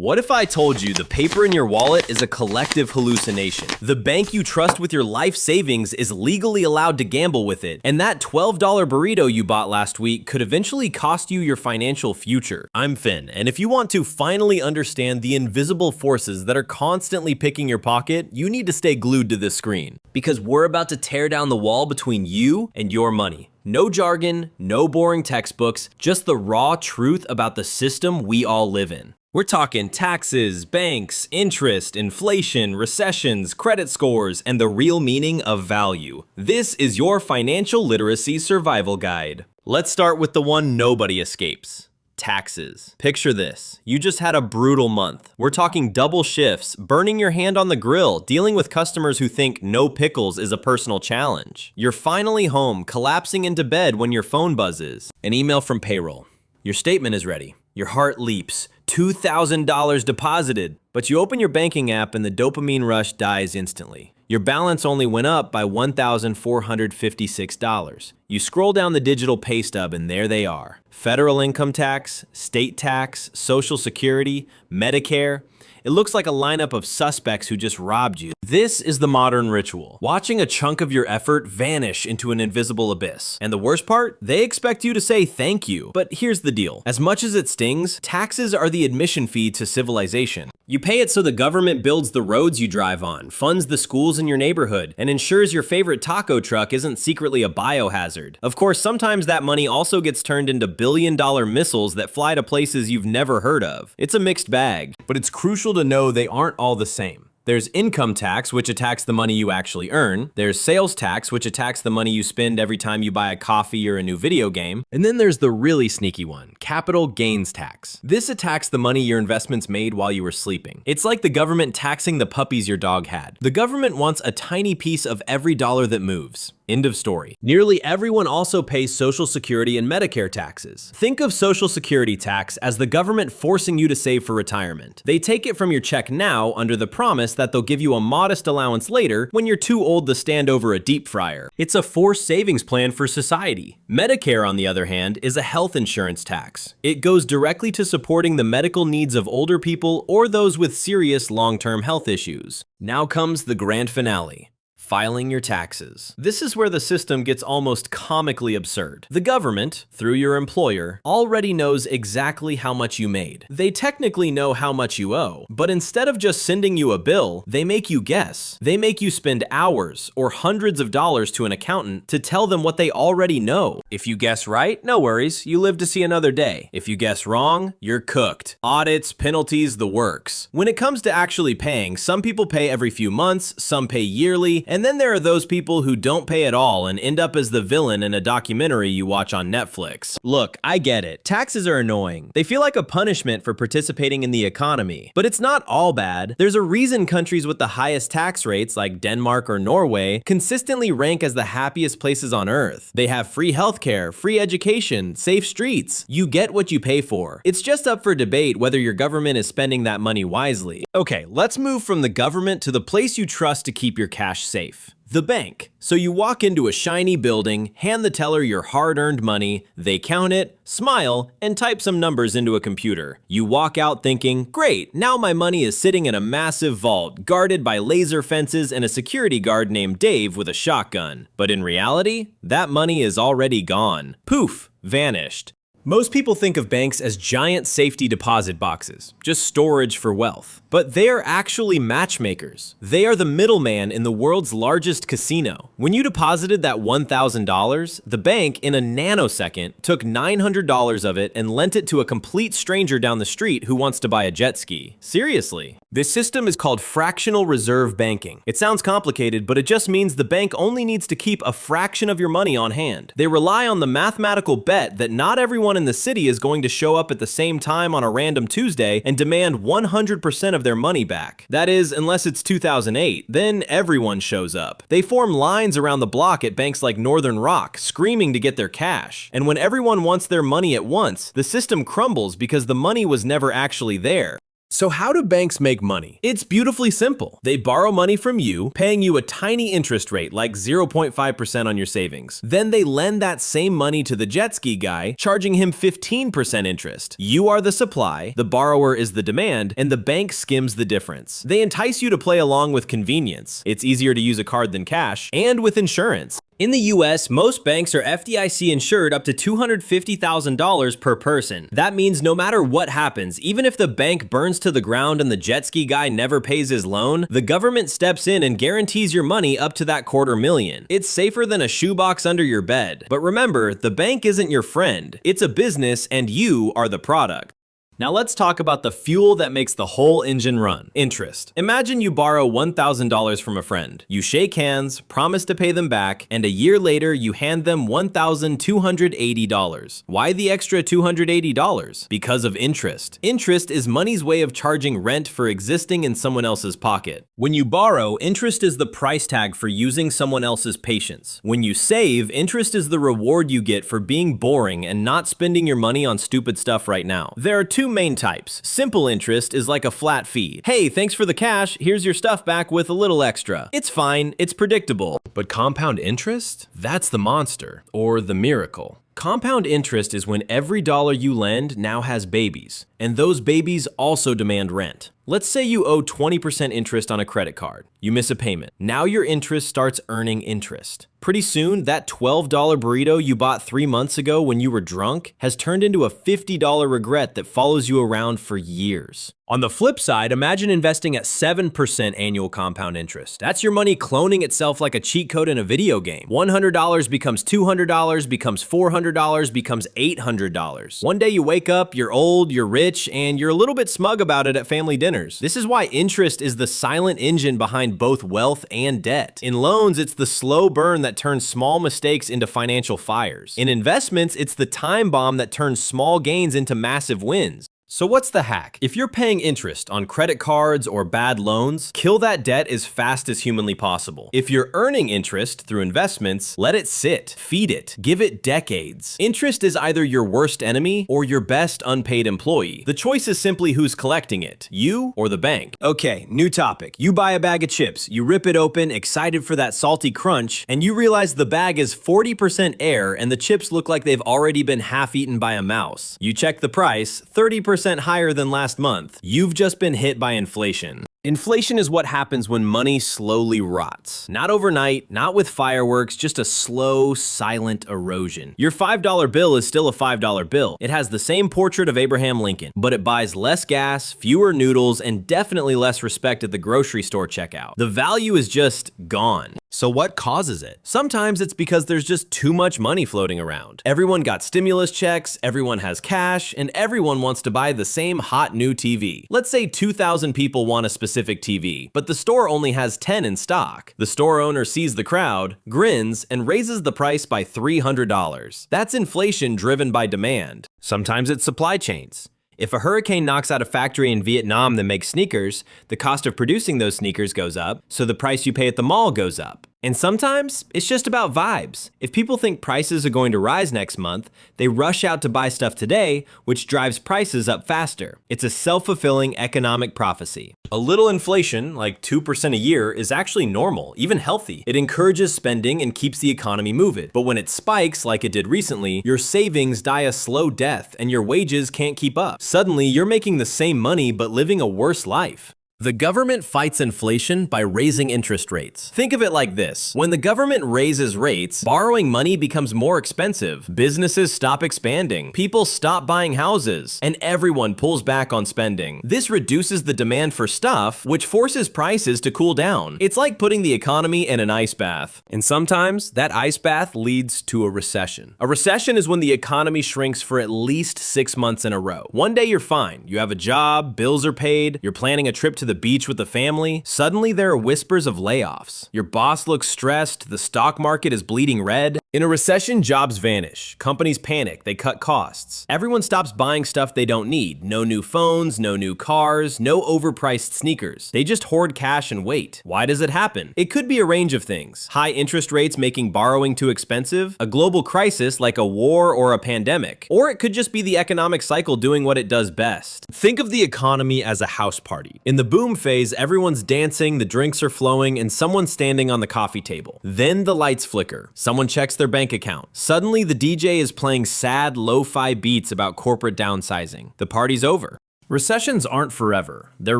What if I told you the paper in your wallet is a collective hallucination? The bank you trust with your life savings is legally allowed to gamble with it, and that $12 burrito you bought last week could eventually cost you your financial future. I'm Finn, and if you want to finally understand the invisible forces that are constantly picking your pocket, you need to stay glued to this screen. Because we're about to tear down the wall between you and your money. No jargon, no boring textbooks, just the raw truth about the system we all live in. We're talking taxes, banks, interest, inflation, recessions, credit scores, and the real meaning of value. This is your financial literacy survival guide. Let's start with the one nobody escapes. Taxes. Picture this. You just had a brutal month. We're talking double shifts, burning your hand on the grill, dealing with customers who think no pickles is a personal challenge. You're finally home, collapsing into bed when your phone buzzes. An email from payroll. Your statement is ready. Your heart leaps. $2,000 deposited. But you open your banking app and the dopamine rush dies instantly. Your balance only went up by $1,456. You scroll down the digital pay stub and there they are. Federal income tax, state tax, Social Security, Medicare. It looks like a lineup of suspects who just robbed you. This is the modern ritual. Watching a chunk of your effort vanish into an invisible abyss. And the worst part? They expect you to say thank you. But here's the deal. As much as it stings, taxes are the admission fee to civilization. You pay it so the government builds the roads you drive on, funds the schools in your neighborhood, and ensures your favorite taco truck isn't secretly a biohazard. Of course, sometimes that money also gets turned into billion-dollar missiles that fly to places you've never heard of. It's a mixed bag, but it's crucial to know they aren't all the same. There's income tax, which attacks the money you actually earn. There's sales tax, which attacks the money you spend every time you buy a coffee or a new video game. And then there's the really sneaky one, capital gains tax. This attacks the money your investments made while you were sleeping. It's like the government taxing the puppies your dog had. The government wants a tiny piece of every dollar that moves. End of story. Nearly everyone also pays Social Security and Medicare taxes. Think of Social Security tax as the government forcing you to save for retirement. They take it from your check now under the promise that they'll give you a modest allowance later when you're too old to stand over a deep fryer. It's a forced savings plan for society. Medicare, on the other hand, is a health insurance tax. It goes directly to supporting the medical needs of older people or those with serious long-term health issues. Now comes the grand finale. Filing your taxes. This is where the system gets almost comically absurd. The government, through your employer, already knows exactly how much you made. They technically know how much you owe, but instead of just sending you a bill, they make you guess. They make you spend hours or hundreds of dollars to an accountant to tell them what they already know. If you guess right, no worries, you live to see another day. If you guess wrong, you're cooked. Audits, penalties, the works. When it comes to actually paying, some people pay every few months, some pay yearly, and then there are those people who don't pay at all and end up as the villain in a documentary you watch on Netflix. Look, I get it. Taxes are annoying. They feel like a punishment for participating in the economy. But it's not all bad. There's a reason countries with the highest tax rates, like Denmark or Norway, consistently rank as the happiest places on earth. They have free healthcare, free education, safe streets. You get what you pay for. It's just up for debate whether your government is spending that money wisely. Okay, let's move from the government to the place you trust to keep your cash safe. The bank. So you walk into a shiny building, hand the teller your hard-earned money, they count it, smile, and type some numbers into a computer. You walk out thinking, great, now my money is sitting in a massive vault, guarded by laser fences and a security guard named Dave with a shotgun. But in reality, that money is already gone. Poof, vanished. Most people think of banks as giant safety deposit boxes, just storage for wealth. But they are actually matchmakers. They are the middleman in the world's largest casino. When you deposited that $1,000, the bank, in a nanosecond, took $900 of it and lent it to a complete stranger down the street who wants to buy a jet ski. Seriously. This system is called fractional reserve banking. It sounds complicated, but it just means the bank only needs to keep a fraction of your money on hand. They rely on the mathematical bet that not everyone in the city is going to show up at the same time on a random Tuesday and demand 100% of their money back. That is, unless it's 2008, then everyone shows up. They form lines around the block at banks like Northern Rock, screaming to get their cash. And when everyone wants their money at once, the system crumbles because the money was never actually there. So how do banks make money? It's beautifully simple. They borrow money from you, paying you a tiny interest rate like 0.5% on your savings. Then they lend that same money to the jet ski guy, charging him 15% interest. You are the supply, the borrower is the demand, and the bank skims the difference. They entice you to play along with convenience. It's easier to use a card than cash, and with insurance. In the US, most banks are FDIC insured up to $250,000 per person. That means no matter what happens, even if the bank burns to the ground and the jet ski guy never pays his loan, the government steps in and guarantees your money up to that $250,000. It's safer than a shoebox under your bed. But remember, the bank isn't your friend. It's a business and you are the product. Now let's talk about the fuel that makes the whole engine run. Interest. Imagine you borrow $1,000 from a friend. You shake hands, promise to pay them back, and a year later you hand them $1,280. Why the extra $280? Because of interest. Interest is money's way of charging rent for existing in someone else's pocket. When you borrow, interest is the price tag for using someone else's patience. When you save, interest is the reward you get for being boring and not spending your money on stupid stuff right now. There are two main types. Simple interest is like a flat fee. Hey, thanks for the cash, here's your stuff back with a little extra. It's fine, it's predictable. But compound interest? That's the monster, or the miracle. Compound interest is when every dollar you lend now has babies, and those babies also demand rent. Let's say you owe 20% interest on a credit card. You miss a payment. Now your interest starts earning interest. Pretty soon, that $12 burrito you bought 3 months ago when you were drunk has turned into a $50 regret that follows you around for years. On the flip side, imagine investing at 7% annual compound interest. That's your money cloning itself like a cheat code in a video game. $100 becomes $200, becomes $400, becomes $800. One day you wake up, you're old, you're rich, and you're a little bit smug about it at family dinners. This is why interest is the silent engine behind both wealth and debt. In loans, it's the slow burn that turns small mistakes into financial fires. In investments, it's the time bomb that turns small gains into massive wins. So what's the hack? If you're paying interest on credit cards or bad loans, kill that debt as fast as humanly possible. If you're earning interest through investments, let it sit, feed it, give it decades. Interest is either your worst enemy or your best unpaid employee. The choice is simply who's collecting it, you or the bank. Okay, new topic. You buy a bag of chips, you rip it open, excited for that salty crunch, and you realize the bag is 40% air and the chips look like they've already been half-eaten by a mouse. You check the price, 30% higher than last month. You've just been hit by inflation. Inflation is what happens when money slowly rots. Not overnight, not with fireworks, just a slow, silent erosion. Your $5 bill is still a $5 bill. It has the same portrait of Abraham Lincoln, but it buys less gas, fewer noodles, and definitely less respect at the grocery store checkout. The value is just gone. So what causes it? Sometimes it's because there's just too much money floating around. Everyone got stimulus checks, everyone has cash, and everyone wants to buy the same hot new TV. Let's say 2,000 people want a specific TV, but the store only has 10 in stock. The store owner sees the crowd, grins, and raises the price by $300. That's inflation driven by demand. Sometimes it's supply chains. If a hurricane knocks out a factory in Vietnam that makes sneakers, the cost of producing those sneakers goes up, so the price you pay at the mall goes up. And sometimes, it's just about vibes. If people think prices are going to rise next month, they rush out to buy stuff today, which drives prices up faster. It's a self-fulfilling economic prophecy. A little inflation, like 2% a year, is actually normal, even healthy. It encourages spending and keeps the economy moving. But when it spikes, like it did recently, your savings die a slow death and your wages can't keep up. Suddenly, you're making the same money but living a worse life. The government fights inflation by raising interest rates. Think of it like this. When the government raises rates, borrowing money becomes more expensive. Businesses stop expanding. People stop buying houses. And everyone pulls back on spending. This reduces the demand for stuff, which forces prices to cool down. It's like putting the economy in an ice bath. And sometimes, that ice bath leads to a recession. A recession is when the economy shrinks for at least 6 months in a row. One day you're fine. You have a job, bills are paid, you're planning a trip to the beach with the family. Suddenly there are whispers of layoffs. Your boss looks stressed, the stock market is bleeding red. In a recession, jobs vanish. Companies panic. They cut costs. Everyone stops buying stuff they don't need. No new phones, no new cars, no overpriced sneakers. They just hoard cash and wait. Why does it happen? It could be a range of things. High interest rates making borrowing too expensive, a global crisis like a war or a pandemic, or it could just be the economic cycle doing what it does best. Think of the economy as a house party. In the boom phase, everyone's dancing, the drinks are flowing, and someone's standing on the coffee table. Then the lights flicker. Someone checks their bank account. Suddenly, the DJ is playing sad, lo-fi beats about corporate downsizing. The party's over. Recessions aren't forever. They're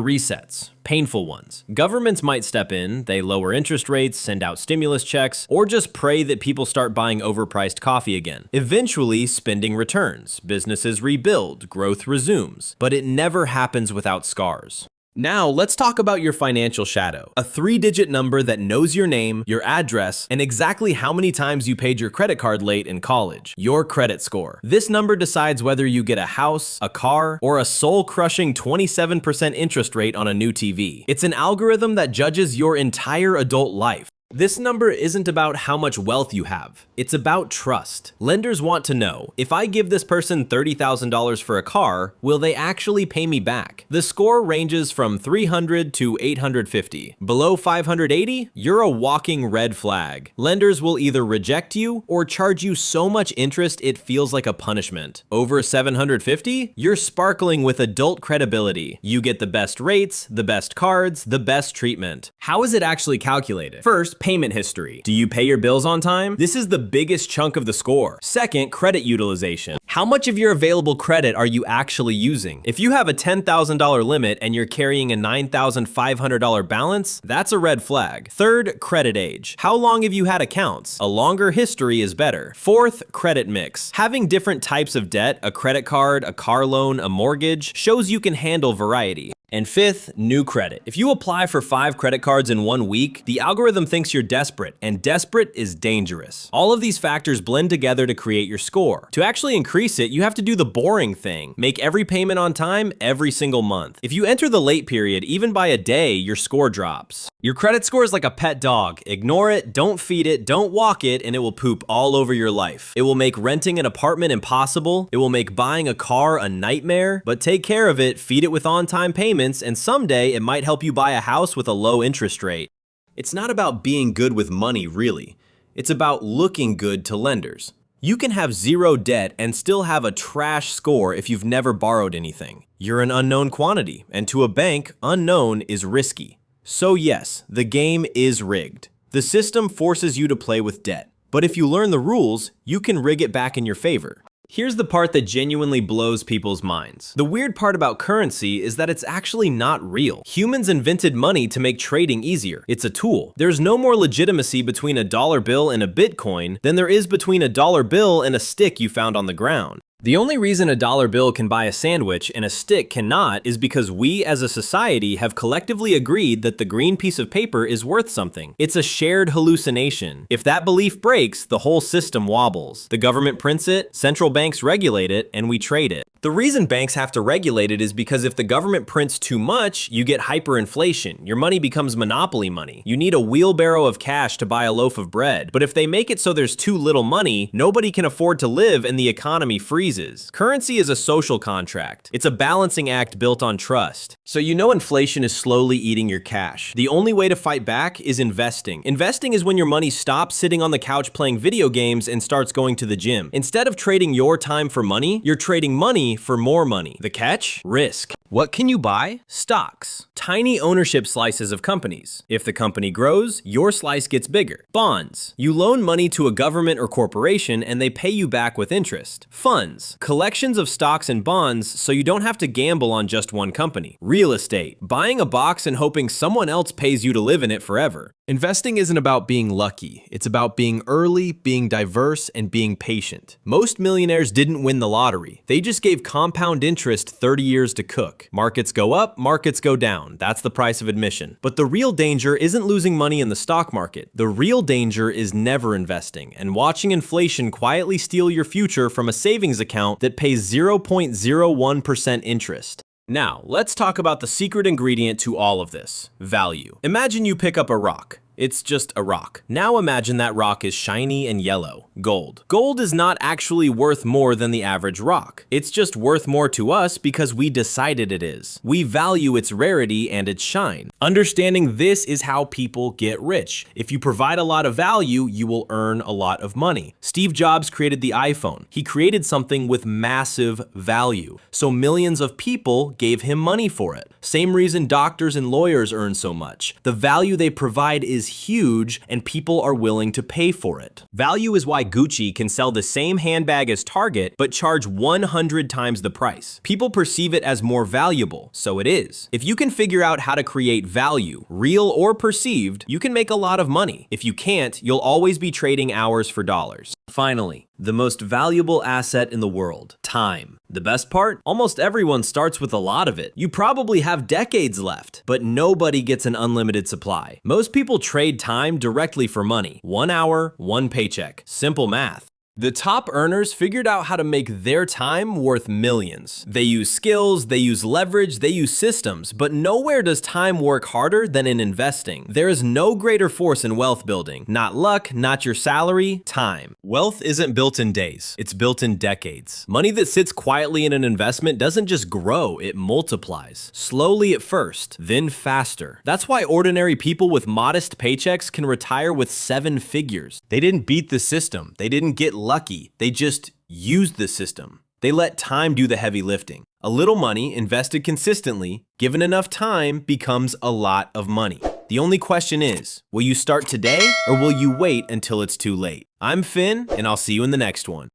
resets. Painful ones. Governments might step in, they lower interest rates, send out stimulus checks, or just pray that people start buying overpriced coffee again. Eventually, spending returns, businesses rebuild, growth resumes. But it never happens without scars. Now, let's talk about your financial shadow, a 3-digit number that knows your name, your address, and exactly how many times you paid your credit card late in college, your credit score. This number decides whether you get a house, a car, or a soul-crushing 27% interest rate on a new TV. It's an algorithm that judges your entire adult life. This number isn't about how much wealth you have. It's about trust. Lenders want to know, if I give this person $30,000 for a car, will they actually pay me back? The score ranges from 300 to 850. Below 580, you're a walking red flag. Lenders will either reject you or charge you so much interest it feels like a punishment. Over 750, you're sparkling with adult credibility. You get the best rates, the best cards, the best treatment. How is it actually calculated? First, payment history. Do you pay your bills on time? This is the biggest chunk of the score. Second, credit utilization. How much of your available credit are you actually using? If you have a $10,000 limit and you're carrying a $9,500 balance, that's a red flag. Third, credit age. How long have you had accounts? A longer history is better. Fourth, credit mix. Having different types of debt, a credit card, a car loan, a mortgage, shows you can handle variety. And fifth, new credit. If you apply for 5 credit cards in 1 week, the algorithm thinks you're desperate, and desperate is dangerous. All of these factors blend together to create your score. To actually increase it, you have to do the boring thing. Make every payment on time every single month. If you enter the late period, even by a day, your score drops. Your credit score is like a pet dog. Ignore it, don't feed it, don't walk it, and it will poop all over your life. It will make renting an apartment impossible. It will make buying a car a nightmare. But take care of it, feed it with on-time payments, and someday it might help you buy a house with a low interest rate. It's not about being good with money, really. It's about looking good to lenders. You can have zero debt and still have a trash score if you've never borrowed anything. You're an unknown quantity, and to a bank, unknown is risky. So yes, the game is rigged. The system forces you to play with debt. But if you learn the rules, you can rig it back in your favor. Here's the part that genuinely blows people's minds. The weird part about currency is that it's actually not real. Humans invented money to make trading easier. It's a tool. There's no more legitimacy between a dollar bill and a Bitcoin than there is between a dollar bill and a stick you found on the ground. The only reason a dollar bill can buy a sandwich and a stick cannot is because we as a society have collectively agreed that the green piece of paper is worth something. It's a shared hallucination. If that belief breaks, the whole system wobbles. The government prints it, central banks regulate it, and we trade it. The reason banks have to regulate it is because if the government prints too much, you get hyperinflation. Your money becomes monopoly money. You need a wheelbarrow of cash to buy a loaf of bread. But if they make it so there's too little money, nobody can afford to live and the economy freezes. Currency is a social contract. It's a balancing act built on trust. So you know inflation is slowly eating your cash. The only way to fight back is investing. Investing is when your money stops sitting on the couch playing video games and starts going to the gym. Instead of trading your time for money, you're trading money for more money. The catch? Risk. What can you buy? Stocks. Tiny ownership slices of companies. If the company grows, your slice gets bigger. Bonds. You loan money to a government or corporation and they pay you back with interest. Funds. Collections of stocks and bonds so you don't have to gamble on just one company. Real estate. Buying a box and hoping someone else pays you to live in it forever. Investing isn't about being lucky. It's about being early, being diverse, and being patient. Most millionaires didn't win the lottery. They just gave compound interest 30 years to cook. Markets go up, markets go down. That's the price of admission. But the real danger isn't losing money in the stock market. The real danger is never investing and watching inflation quietly steal your future from a savings account that pays 0.01% interest. Now, let's talk about the secret ingredient to all of this: value. Imagine you pick up a rock. It's just a rock. Now imagine that rock is shiny and yellow, gold. Gold is not actually worth more than the average rock. It's just worth more to us because we decided it is. We value its rarity and its shine. Understanding this is how people get rich. If you provide a lot of value, you will earn a lot of money. Steve Jobs created the iPhone. He created something with massive value. So millions of people gave him money for it. Same reason doctors and lawyers earn so much. The value they provide is huge and people are willing to pay for it. Value is why Gucci can sell the same handbag as Target but charge 100 times the price. People perceive it as more valuable, so it is. If you can figure out how to create value, real or perceived, you can make a lot of money. If you can't, you'll always be trading hours for dollars. Finally, the most valuable asset in the world, time. The best part? Almost everyone starts with a lot of it. You probably have decades left, but nobody gets an unlimited supply. Most people trade time directly for money. 1 hour, 1 paycheck. Simple math. The top earners figured out how to make their time worth millions. They use skills, they use leverage, they use systems, but nowhere does time work harder than in investing. There is no greater force in wealth building. Not luck, not your salary, time. Wealth isn't built in days, it's built in decades. Money that sits quietly in an investment doesn't just grow, it multiplies. Slowly at first, then faster. That's why ordinary people with modest paychecks can retire with 7 figures. They didn't beat the system, they didn't get lucky, they just used the system. They let time do the heavy lifting. A little money invested consistently, given enough time, becomes a lot of money. The only question is, will you start today or will you wait until it's too late? I'm Finn, and I'll see you in the next one.